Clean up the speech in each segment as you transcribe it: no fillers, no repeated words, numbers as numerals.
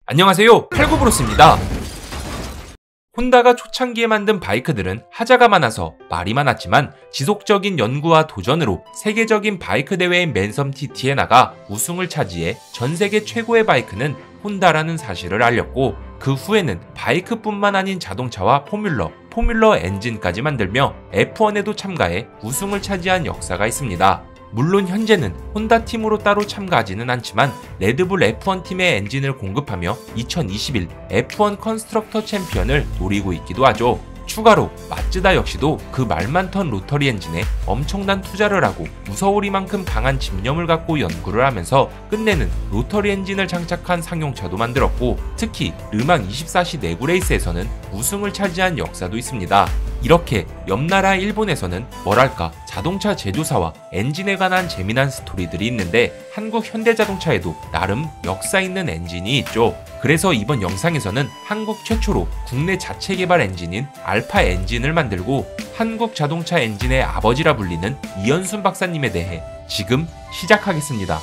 안녕하세요, 칼구브로스입니다. 혼다가 초창기에 만든 바이크들은 하자가 많아서 말이 많았지만 지속적인 연구와 도전으로 세계적인 바이크 대회인 맨섬 TT에 나가 우승을 차지해 전세계 최고의 바이크는 혼다라는 사실을 알렸고, 그 후에는 바이크뿐만 아닌 자동차와 포뮬러 엔진까지 만들며 F1에도 참가해 우승을 차지한 역사가 있습니다. 물론 현재는 혼다 팀으로 따로 참가하지는 않지만 레드불 F1 팀의 엔진을 공급하며 2021 F1 컨스트럭터 챔피언을 노리고 있기도 하죠. 추가로 마츠다 역시도 그 말 많던 로터리 엔진에 엄청난 투자를 하고 무서우리만큼 강한 집념을 갖고 연구를 하면서 끝내는 로터리 엔진을 장착한 상용차도 만들었고, 특히 르망 24시 내구 레이스에서는 우승을 차지한 역사도 있습니다. 이렇게 옆나라 일본에서는 뭐랄까 자동차 제조사와 엔진에 관한 재미난 스토리들이 있는데, 한국 현대자동차에도 나름 역사 있는 엔진이 있죠. 그래서 이번 영상에서는 한국 최초로 국내 자체 개발 엔진인 알파 엔진을 만들고 한국 자동차 엔진의 아버지라 불리는 이현순 박사님에 대해 지금 시작하겠습니다.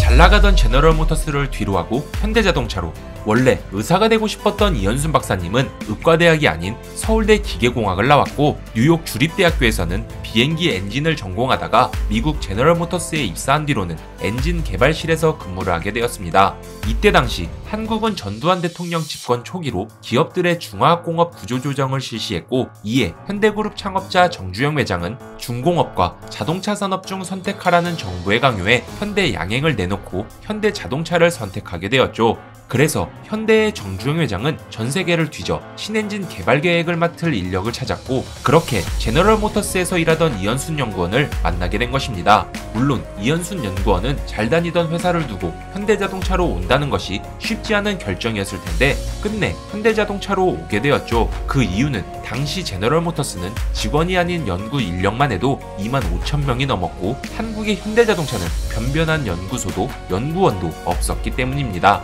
잘나가던 제너럴모터스를 뒤로하고 현대자동차로. 원래 의사가 되고 싶었던 이현순 박사님은 의과대학이 아닌 서울대 기계공학을 나왔고, 뉴욕 주립대학교에서는 비행기 엔진을 전공하다가 미국 제너럴모터스에 입사한 뒤로는 엔진 개발실에서 근무를 하게 되었습니다. 이때 당시 한국은 전두환 대통령 집권 초기로 기업들의 중화학공업 구조조정을 실시했고, 이에 현대그룹 창업자 정주영 회장은 중공업과 자동차 산업 중 선택하라는 정부의 강요에 현대 양행을 내놓고 현대자동차를 선택하게 되었죠. 그래서 현대의 정주영 회장은 전 세계를 뒤져 신엔진 개발 계획을 맡을 인력을 찾았고, 그렇게 제너럴모터스에서 일하던 이현순 연구원을 만나게 된 것입니다. 물론 이현순 연구원은 잘 다니던 회사를 두고 현대자동차로 온다는 것이 쉽지 않은 결정이었을 텐데 끝내 현대자동차로 오게 되었죠. 그 이유는 당시 제너럴모터스는 직원이 아닌 연구 인력만 해도 25,000명이 넘었고, 한국의 현대자동차는 변변한 연구소도 연구원도 없었기 때문입니다.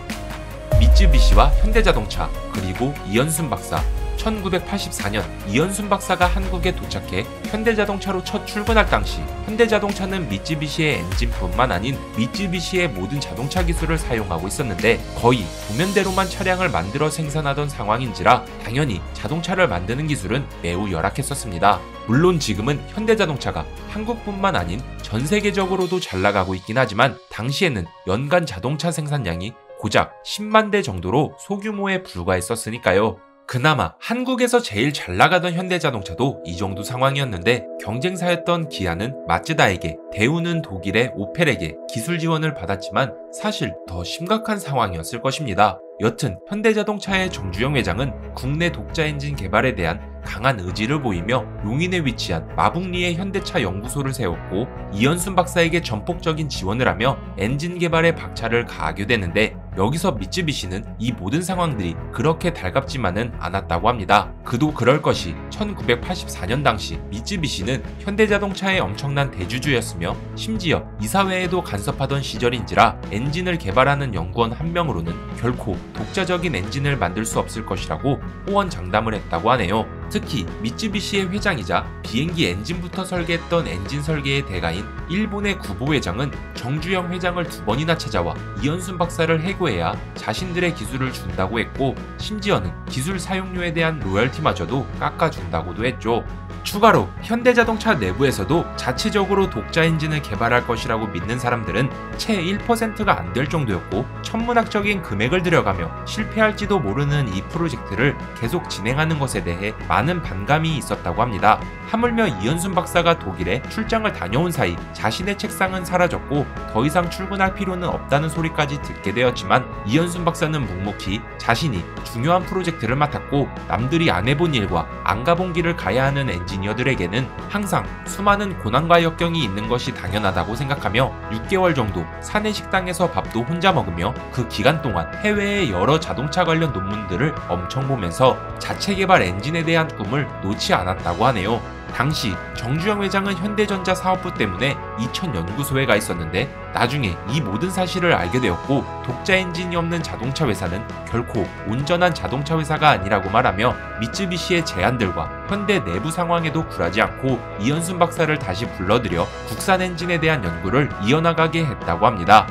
미쯔비시와 현대자동차, 그리고 이현순 박사. 1984년 이현순 박사가 한국에 도착해 현대자동차로 첫 출근할 당시 현대자동차는 미쯔비시의 엔진뿐만 아닌 미쯔비시의 모든 자동차 기술을 사용하고 있었는데 거의 도면대로만 차량을 만들어 생산하던 상황인지라 당연히 자동차를 만드는 기술은 매우 열악했었습니다. 물론 지금은 현대자동차가 한국뿐만 아닌 전 세계적으로도 잘 나가고 있긴 하지만 당시에는 연간 자동차 생산량이 고작 10만 대 정도로 소규모에 불과했었으니까요. 그나마 한국에서 제일 잘 나가던 현대자동차도 이 정도 상황이었는데, 경쟁사였던 기아는 마츠다에게, 대우는 독일의 오펠에게 기술 지원을 받았지만 사실 더 심각한 상황이었을 것입니다. 여튼 현대자동차의 정주영 회장은 국내 독자 엔진 개발에 대한 강한 의지를 보이며 용인에 위치한 마북리의 현대차 연구소를 세웠고, 이현순 박사에게 전폭적인 지원을 하며 엔진 개발에 박차를 가하게 되는데, 여기서 미쯔비시는 이 모든 상황들이 그렇게 달갑지만은 않았다고 합니다. 그도 그럴 것이 1984년 당시 미쯔비시는 현대자동차의 엄청난 대주주였으며 심지어 이사회에도 간섭하던 시절인지라 엔진을 개발하는 연구원 한 명으로는 결코 독자적인 엔진을 만들 수 없을 것이라고 호언장담을 했다고 하네요. 특히 미쯔비시의 회장이자 비행기 엔진부터 설계했던 엔진 설계의 대가인 일본의 구보 회장은 정주영 회장을 2번이나 찾아와 이현순 박사를 해고해야 자신들의 기술을 준다고 했고, 심지어는 기술 사용료에 대한 로열티마저도 깎아준다고도 했죠. 추가로 현대자동차 내부에서도 자체적으로 독자 엔진을 개발할 것이라고 믿는 사람들은 채 1%가 안 될 정도였고, 천문학적인 금액을 들여가며 실패할지도 모르는 이 프로젝트를 계속 진행하는 것에 대해 많은 반감이 있었다고 합니다. 하물며 이현순 박사가 독일에 출장을 다녀온 사이 자신의 책상은 사라졌고 더 이상 출근할 필요는 없다는 소리까지 듣게 되었지만, 이현순 박사는 묵묵히 자신이 중요한 프로젝트를 맡았고 남들이 안 해본 일과 안 가본 길을 가야 하는 엔지니어들에게는 항상 수많은 고난과 역경이 있는 것이 당연하다고 생각하며 6개월 정도 사내 식당에서 밥도 혼자 먹으며 그 기간 동안 해외의 여러 자동차 관련 논문들을 엄청 보면서 자체 개발 엔진에 대한 꿈을 놓지 않았다고 하네요. 당시 정주영 회장은 현대전자 사업부 때문에 이천 연구소에 가 있었는데 나중에 이 모든 사실을 알게 되었고, 독자 엔진이 없는 자동차 회사는 결코 온전한 자동차 회사가 아니라고 말하며 미쯔비시의 제안들과 현대 내부 상황에도 굴하지 않고 이현순 박사를 다시 불러들여 국산 엔진에 대한 연구를 이어나가게 했다고 합니다.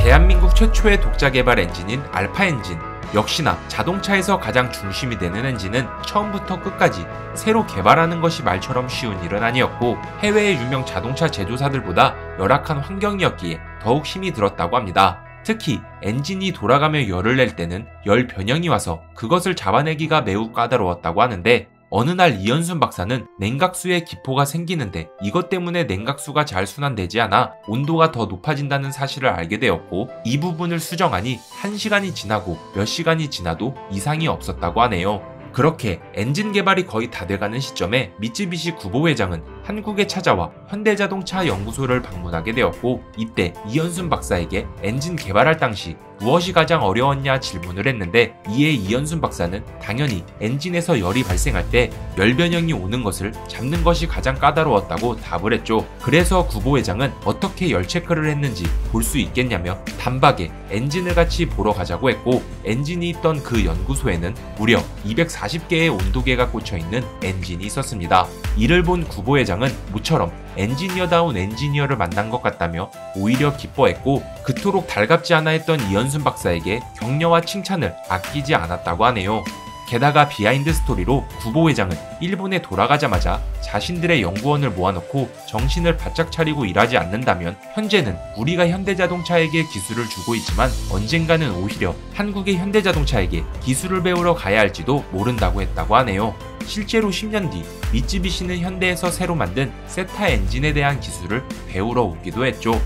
대한민국 최초의 독자 개발 엔진인 알파 엔진. 역시나 자동차에서 가장 중심이 되는 엔진은 처음부터 끝까지 새로 개발하는 것이 말처럼 쉬운 일은 아니었고 해외의 유명 자동차 제조사들보다 열악한 환경이었기에 더욱 힘이 들었다고 합니다. 특히 엔진이 돌아가며 열을 낼 때는 열 변형이 와서 그것을 잡아내기가 매우 까다로웠다고 하는데 어느 날 이현순 박사는 냉각수에 기포가 생기는데 이것 때문에 냉각수가 잘 순환되지 않아 온도가 더 높아진다는 사실을 알게 되었고 이 부분을 수정하니 1시간이 지나고 몇 시간이 지나도 이상이 없었다고 하네요. 그렇게 엔진 개발이 거의 다 돼가는 시점에 미쯔비시 구보 회장은 한국에 찾아와 현대자동차 연구소를 방문하게 되었고 이때 이현순 박사에게 엔진 개발할 당시 무엇이 가장 어려웠냐 질문을 했는데 이에 이현순 박사는 당연히 엔진에서 열이 발생할 때 열 변형이 오는 것을 잡는 것이 가장 까다로웠다고 답을 했죠. 그래서 구보 회장은 어떻게 열 체크를 했는지 볼 수 있겠냐며 단박에 엔진을 같이 보러 가자고 했고 엔진이 있던 그 연구소에는 무려 240개의 온도계가 꽂혀있는 엔진이 있었습니다. 이를 본 구보 회장은 모처럼 엔지니어다운 엔지니어를 만난 것 같다며 오히려 기뻐했고 그토록 달갑지 않아 했던 이현순 박사에게 격려와 칭찬을 아끼지 않았다고 하네요. 게다가 비하인드 스토리로 구보 회장은 일본에 돌아가자마자 자신들의 연구원을 모아놓고 정신을 바짝 차리고 일하지 않는다면 현재는 우리가 현대자동차에게 기술을 주고 있지만 언젠가는 오히려 한국의 현대자동차에게 기술을 배우러 가야 할지도 모른다고 했다고 하네요. 실제로 10년 뒤 미쯔비시는 현대에서 새로 만든 세타 엔진에 대한 기술을 배우러 오기도 했죠.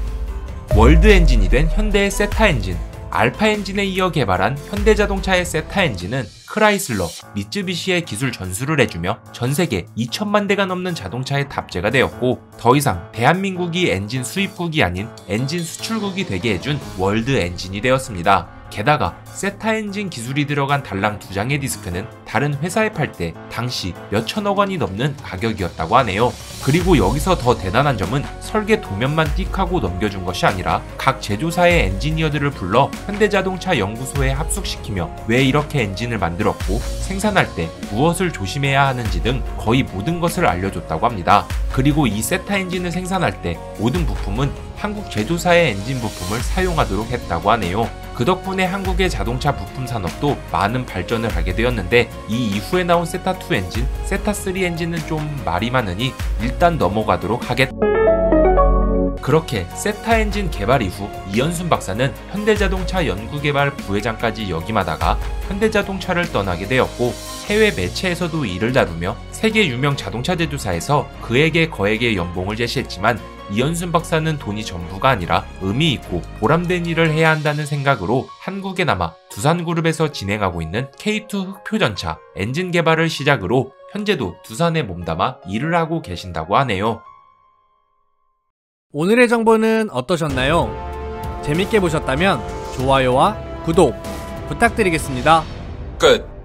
월드 엔진이 된 현대의 세타 엔진. 알파 엔진에 이어 개발한 현대자동차의 세타 엔진은 크라이슬러, 미쯔비시의 기술 전수를 해주며 전세계 2천만 대가 넘는 자동차에 탑재가 되었고 더 이상 대한민국이 엔진 수입국이 아닌 엔진 수출국이 되게 해준 월드 엔진이 되었습니다. 게다가 세타 엔진 기술이 들어간 달랑 2장의 디스크는 다른 회사에 팔 때 당시 몇천억 원이 넘는 가격이었다고 하네요. 그리고 여기서 더 대단한 점은 설계 도면만 띡 하고 넘겨준 것이 아니라 각 제조사의 엔지니어들을 불러 현대자동차 연구소에 합숙시키며 왜 이렇게 엔진을 만들었고 생산할 때 무엇을 조심해야 하는지 등 거의 모든 것을 알려줬다고 합니다. 그리고 이 세타 엔진을 생산할 때 모든 부품은 한국 제조사의 엔진 부품을 사용하도록 했다고 하네요. 그 덕분에 한국의 자동차 부품 산업도 많은 발전을 하게 되었는데 이 이후에 나온 세타2 엔진, 세타3 엔진은 좀 말이 많으니 일단 넘어가도록 하겠다. 그렇게 세타 엔진 개발 이후 이현순 박사는 현대자동차 연구개발 부회장까지 역임하다가 현대자동차를 떠나게 되었고 해외 매체에서도 이를 다루며 세계 유명 자동차 제조사에서 그에게 거액의 연봉을 제시했지만 이현순 박사는 돈이 전부가 아니라 의미 있고 보람된 일을 해야 한다는 생각으로 한국에 남아 두산그룹에서 진행하고 있는 K2 흑표전차 엔진 개발을 시작으로 현재도 두산에 몸담아 일을 하고 계신다고 하네요. 오늘의 정보는 어떠셨나요? 재밌게 보셨다면 좋아요와 구독 부탁드리겠습니다. 끝.